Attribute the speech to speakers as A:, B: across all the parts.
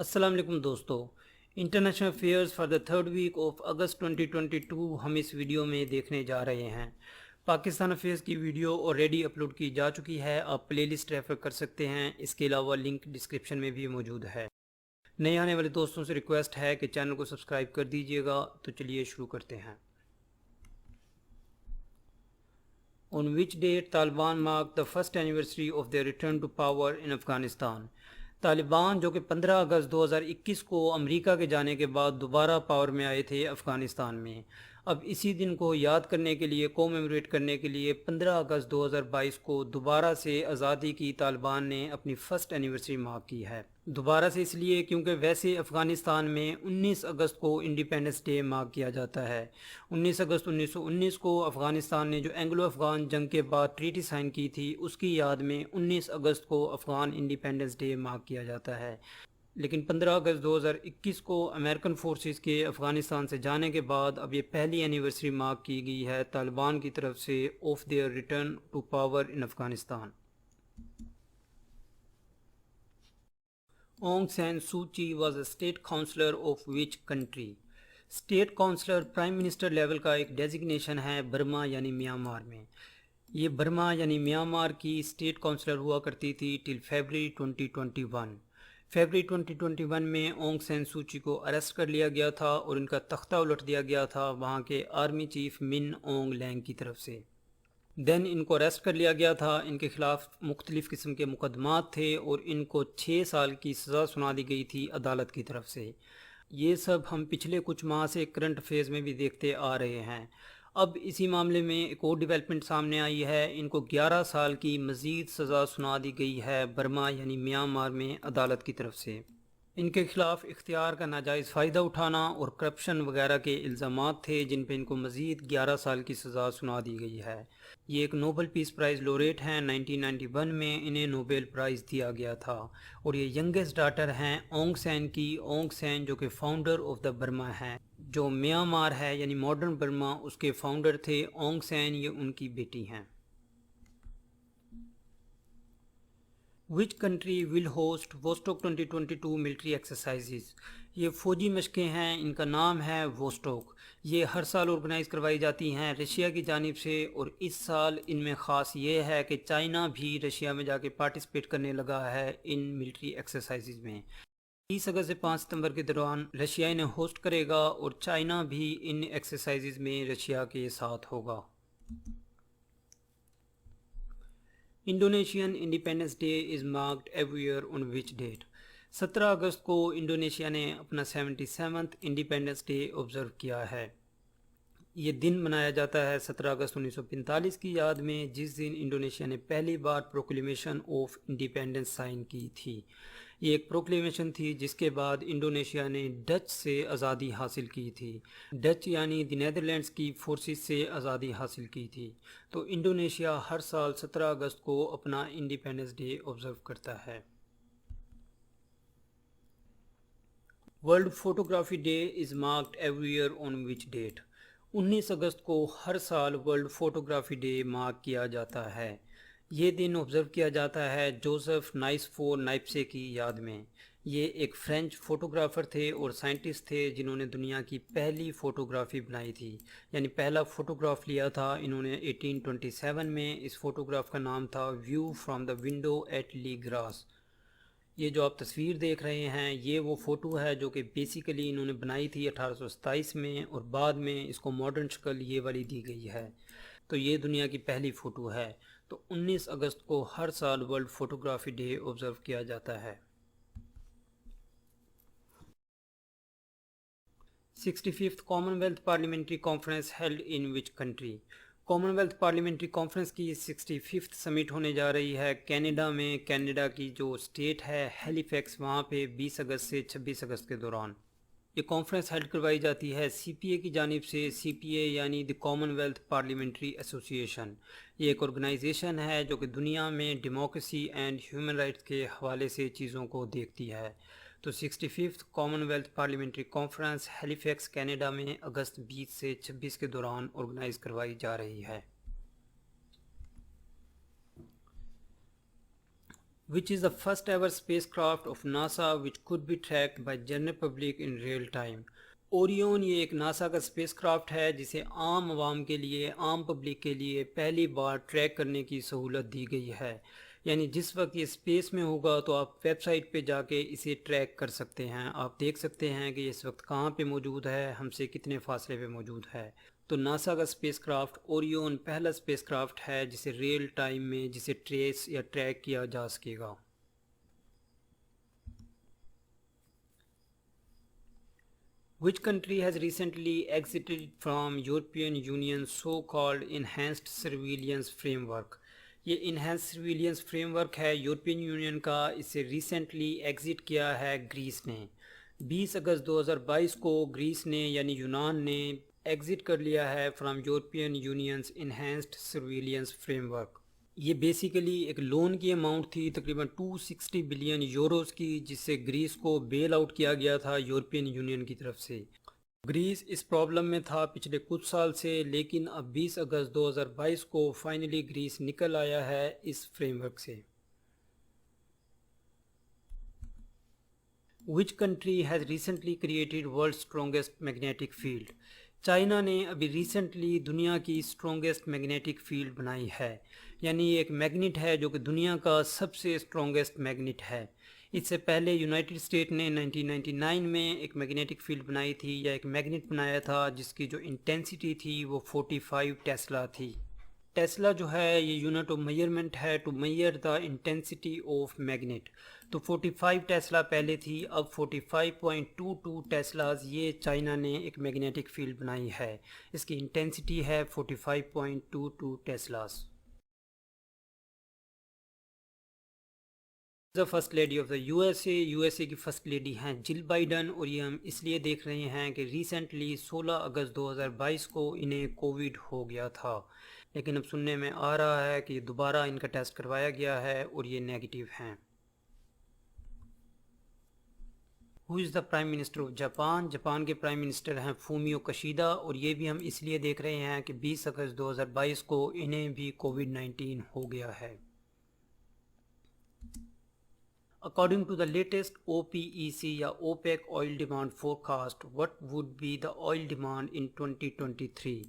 A: السلام علیکم دوستو، international affairs for the third week of August 2022 ہم اس ویڈیو میں دیکھنے جا رہے ہیں۔ پاکستان افیئرز کی ویڈیو آلریڈی اپلوڈ کی جا چکی ہے، آپ پلے لسٹ ریفر کر سکتے ہیں، اس کے علاوہ لنک ڈسکرپشن میں بھی موجود ہے۔ نئے آنے والے دوستوں سے ریکویسٹ ہے کہ چینل کو سبسکرائب کر دیجیے گا۔ تو چلیے شروع کرتے ہیں۔ On which date Taliban marked the first anniversary of their return to power in Afghanistan؟ Taliban جو کہ 15 اگست 2021 کو امریکہ کے جانے کے بعد دوبارہ پاور میں آئے تھے افغانستان میں، اب اسی دن کو یاد کرنے کے لیے، کومیموریٹ کرنے کے لیے 15 اگست 2022 کو دوبارہ سے آزادی کی طالبان نے اپنی فرسٹ اینیورسری مارک کی ہے۔ دوبارہ سے اس لیے کیونکہ ویسے افغانستان میں 19 اگست کو انڈیپینڈنس ڈے مارک کیا جاتا ہے۔ 19 اگست 1919 کو افغانستان نے جو اینگلو افغان جنگ کے بعد ٹریٹی سائن کی تھی، اس کی یاد میں 19 اگست کو افغان انڈیپینڈنس ڈے مارک کیا جاتا ہے۔ لیکن 15 اگست 2021 کو امریکن فورسز کے افغانستان سے جانے کے بعد اب یہ پہلی اینیورسری مارک کی گئی ہے طالبان کی طرف سے of their return to power in Afghanistan. Aung San Suu Kyi was a state counsellor of which country? State counsellor prime minister level کا ایک ڈیزگنیشن ہے برما یعنی میانمار میں۔ یہ برما یعنی میانمار کی اسٹیٹ کاؤنسلر ہوا کرتی تھی ٹل فیبرری 2021۔ فیبرری 2021 میں اونگ سین سو چی کو اریسٹ کر لیا گیا تھا اور ان کا تختہ الٹ دیا گیا تھا وہاں کے آرمی چیف من اونگ لینگ کی طرف سے۔ دین ان کو اریسٹ کر لیا گیا تھا، ان کے خلاف مختلف قسم کے مقدمات تھے اور ان کو 6 سال کی سزا سنا دی گئی تھی عدالت کی طرف سے۔ یہ سب ہم پچھلے کچھ ماہ سے کرنٹ افیئرز میں بھی دیکھتے آ رہے ہیں۔ اب اسی معاملے میں ایک اور ڈیولپمنٹ سامنے آئی ہے، ان کو 11 سال کی مزید سزا سنا دی گئی ہے برما یعنی میانمار میں عدالت کی طرف سے۔ ان کے خلاف اختیار کا ناجائز فائدہ اٹھانا اور کرپشن وغیرہ کے الزامات تھے جن پہ ان کو مزید 11 سال کی سزا سنا دی گئی ہے۔ یہ ایک نوبل پیس پرائز لوریٹ ہیں، 1991 میں انہیں نوبل پرائز دیا گیا تھا اور یہ ینگسٹ ڈاٹر ہیں اونگ سین کی۔ اونگ سین جو کہ فاؤنڈر آف دا برما ہیں، جو میانمار ہے یعنی ماڈرن برما، اس کے فاؤنڈر تھے اونگ سین، یہ ان کی بیٹی ہیں۔ Which country will host Vostok 2022 military exercises? یہ فوجی مشقیں ہیں، ان کا نام ہے ووسٹوک۔ یہ ہر سال آرگنائز کروائی جاتی ہیں رشیا کی جانب سے، اور اس سال ان میں خاص یہ ہے کہ چائنا بھی رشیا میں جا کے پارٹیسپیٹ کرنے لگا ہے ان ملٹری ایکسرسائزز میں۔ 30 اگست سے 5 ستمبر کے دوران رشیا انہیں ہوسٹ کرے گا اور چائنا بھی ان ایکسرسائزز میں رشیا کے ساتھ ہوگا۔ Indonesian independence day is marked every year on which date? 17 اگست کو انڈونیشیا نے اپنا 77th انڈیپینڈنس ڈے آبزرو کیا ہے۔ یہ دن منایا جاتا ہے 17 اگست 1945 کی یاد میں، جس دن انڈونیشیا نے پہلی بار پروکلیمیشن آف انڈیپینڈنس سائن کی تھی۔ یہ ایک پروکلیمیشن تھی جس کے بعد انڈونیشیا نے ڈچ سے آزادی حاصل کی تھی۔ ڈچ یعنی دی نیدرلینڈز کی فورسز سے آزادی حاصل کی تھی۔ تو انڈونیشیا ہر سال 17 اگست کو اپنا انڈیپینڈنس ڈے آبزرو کرتا ہے۔ World photography day is marked every year on which date? 19 اگست کو ہر سال ورلڈ فوٹوگرافی ڈے مارک کیا جاتا ہے۔ یہ دن آبزرو کیا جاتا ہے جوزف نائسفور نائپسے کی یاد میں۔ یہ ایک فرینچ فوٹوگرافر تھے اور سائنٹسٹ تھے جنہوں نے دنیا کی پہلی فوٹوگرافی بنائی تھی، یعنی پہلا فوٹوگراف لیا تھا انہوں نے 1827 میں۔ اس فوٹوگراف کا نام تھا view from the window at Le Gras. یہ جو آپ تصویر دیکھ رہے ہیں یہ وہ فوٹو ہے جو کہ بیسیکلی انہوں نے بنائی تھی 1827 میں، اور بعد میں اس کو ماڈرن شکل یہ والی دی گئی ہے۔ تو یہ دنیا کی پہلی فوٹو ہے۔ تو 19 اگست کو ہر سال ورلڈ فوٹوگرافی ڈے آبزرو کیا جاتا ہے۔ 65th common wealth parliamentary conference held in which country? Common wealth parliamentary conference کی 65th سمٹ ہونے جا رہی ہے کینیڈا میں۔ کینیڈا کی جو اسٹیٹ ہے ہیلیفیکس، وہاں پہ 20 اگست سے 26 اگست کے دوران یہ کانفرنس ہیلڈ کروائی جاتی ہے سی پی اے کی جانب سے۔ سی پی اے یعنی دی کامن ویلتھ پارلیمنٹری ایسوسی ایشن۔ یہ ایک آرگنائزیشن ہے جو کہ دنیا میں ڈیموکریسی اینڈ ہیومن رائٹس کے حوالے سے چیزوں کو دیکھتی ہے۔ تو 65th common wealth parliamentary conference Halifax Canada میں اگست 20 سے 26 کے دوران آرگنائز کروائی جا رہی ہے۔ which is the first ever spacecraft of NASA which could be tracked by general public in real time. اوریون یہ ایک ناسا کا اسپیس کرافٹ ہے جسے عام عوام کے لیے، عام پبلک کے لیے پہلی بار ٹریک کرنے کی سہولت دی گئی ہے. یعنی جس وقت یہ اسپیس میں ہوگا تو آپ ویب سائٹ پہ جا کے اسے ٹریک کر سکتے ہیں. آپ دیکھ سکتے ہیں کہ اس وقت کہاں پہ موجود ہے، ہم سے کتنے فاصلے پہ موجود ہے. تو ناسا کا اسپیس کرافٹ اوریون پہلا اسپیس کرافٹ ہے جسے ریئل ٹائم میں جسے ٹریس یا ٹریک کیا جا سکے گا. Which country has recently exited from European Union so-called Enhanced Surveillance Framework؟ یہ Enhanced Surveillance Framework ہے یورپین یونین کا، اسے ریسنٹلی ایگزٹ کیا ہے گریس نے. 20 اگست 2022 کو گریس نے یعنی یونان نے ایگزٹ کر لیا ہے from European unions enhanced surveillance frame work. یہ بیسیکلی ایک لون کی اماؤنٹ تھی تقریباً 260 بلین یوروز کی، جس سے گریس کو بیل آؤٹ کیا گیا تھا یورپین یونین کی طرف سے. گریس اس پرابلم میں تھا پچھلے کچھ سال سے، لیکن اب 20 اگست 2022 کو فائنلی گریس نکل آیا ہے اس فریم ورک سے. Which country has recently created world's strongest magnetic field؟ China نے ابھی ریسنٹلی دنیا کی اسٹرونگسٹ میگنیٹک فیلڈ بنائی ہے. یعنی ایک میگنیٹ ہے جو کہ دنیا کا سب سے اسٹرونگسٹ میگنیٹ ہے. اس سے پہلے یونائٹڈ اسٹیٹ نے 1999 میں ایک میگنیٹک فیلڈ بنائی تھی، یا ایک میگنیٹ بنایا تھا جس کی جو انٹینسٹی تھی وہ 45 ٹیسلا تھی. ٹیسلا جو ہے یہ یونٹ آف میئرمنٹ ہے to measure the intensity of magnet. تو 45 ٹیسلا پہلے تھی، اب 45.22 ٹیسلاز یہ چائنا نے ایک میگنیٹک فیلڈ بنائی ہے. اس کی انٹینسٹی ہے 45.22 teslas. The first lady of the U S A کی فرسٹ لیڈی ہیں جل بائیڈن، اور یہ ہم اس لیے دیکھ رہے ہیں کہ ریسنٹلی 16 اگست 2022 کو انہیں کووڈ ہو گیا تھا، لیکن اب سننے میں آ رہا ہے کہ دوبارہ ان کا ٹیسٹ کروایا گیا ہے اور یہ نیگیٹو ہیں. Who is the prime minister of Japan? Japan کے پرائم منسٹر ہیں فومیو کشیدا، اور یہ بھی ہم اس لیے دیکھ رہے ہیں کہ 20 اگست 2022 کو انہیں بھی کووڈ-19 ہو گیا ہے. According to the latest OPEC یا OPEC oil demand forecast, what would be the oil demand in 2023؟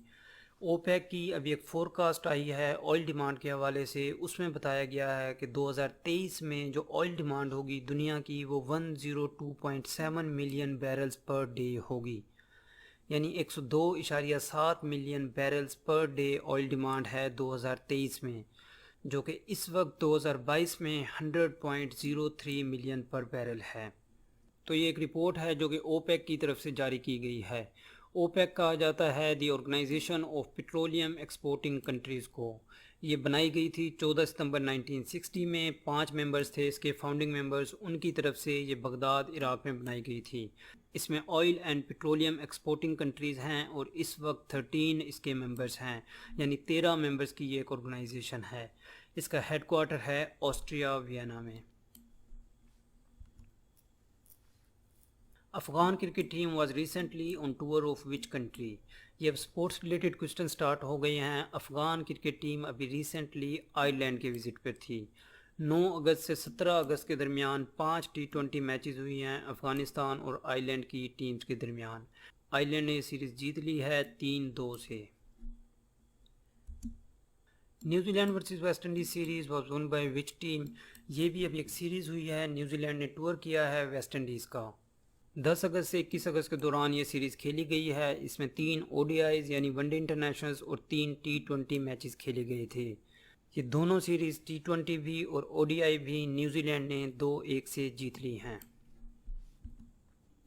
A: OPEC کی ابھی ایک فورکاسٹ آئی ہے آئل ڈیمانڈ کے حوالے سے، اس میں بتایا گیا ہے کہ 2023 میں جو آئل ڈیمانڈ ہوگی دنیا کی وہ 102.7 ملین بیرلز پر ڈے ہوگی. یعنی 102.7 million بیرلز per day oil demand ہے 2023 میں، جو کہ اس وقت 2022 میں 100.03 ملین پر بیرل ہے. تو یہ ایک رپورٹ ہے جو کہ اوپیک کی طرف سے جاری کی گئی ہے. اوپیک کہا جاتا ہے the organisation of petroleum exporting countries کو. یہ بنائی گئی تھی 14 ستمبر 1960 میں. 5 ممبرز تھے اس کے فاؤنڈنگ ممبرز، ان کی طرف سے یہ بغداد عراق میں بنائی گئی تھی. اس میں oil and petroleum exporting countries ہیں، اور اس وقت 13 اس کے ممبرز ہیں، یعنی 13 ممبرز کی یہ ایک آرگنائزیشن ہے. اس کا ہیڈ کوارٹر ہے آسٹریا وینا میں. Afghan cricket team was recently on tour of which country? یہ اب سپورٹس ریلیٹڈ کوشچن سٹارٹ ہو گئے ہیں. افغان کرکٹ ٹیم ابھی ریسنٹلی آئرلینڈ کے وزٹ پر تھی. 9 اگست سے 17 اگست کے درمیان 5 T20 میچز ہوئی ہیں افغانستان اور آئرلینڈ کی ٹیمز کے درمیان. آئرلینڈ نے یہ سیریز جیت لی ہے 3-2 سے. New Zealand versus West Indies series was won by which team? یہ بھی ابھی ایک سیریز ہوئی ہے. نیوزی لینڈ نے ٹور کیا ہے ویسٹ انڈیز کا. 10 اگست سے 21 اگست کے دوران یہ سیریز کھیلی گئی ہے. اس میں 3 ODIs یعنی ون ڈے انٹرنیشنلز اور 3 T20 میچز کھیلے گئے تھے. یہ دونوں سیریز T20 بھی اور ODI بھی نیوزی لینڈ نے 2-1 سے جیت لی ہیں.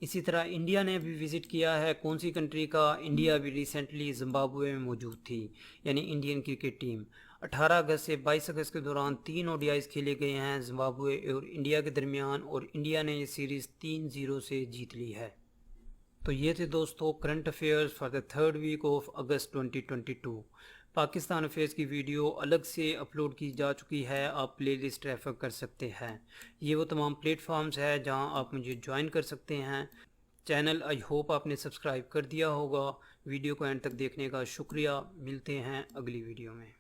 A: اسی طرح انڈیا نے بھی وزٹ کیا ہے. کون سی کنٹری کا؟ انڈیا بھی ریسنٹلی زمبابوے میں موجود تھی، یعنی انڈین کرکٹ ٹیم. 18 اگست سے 22 اگست کے دوران 3 ODIs کھیلے گئے ہیں زمبابوے اور انڈیا کے درمیان، اور انڈیا نے یہ سیریز 3-0 سے جیت لی ہے. تو یہ تھے دوستو current affairs for the 3rd week of August 2022. Pakistan affairs کی ویڈیو الگ سے اپلوڈ کی جا چکی ہے، آپ پلے لسٹ ریفر کر سکتے ہیں. یہ وہ تمام پلیٹ فارمز ہیں جہاں آپ مجھے جوائن کر سکتے ہیں. چینل آئی ہوپ آپ نے سبسکرائب کر دیا ہوگا. ویڈیو کو اینڈ تک دیکھنے کا شکریہ. ملتے ہیں اگلی ویڈیو میں.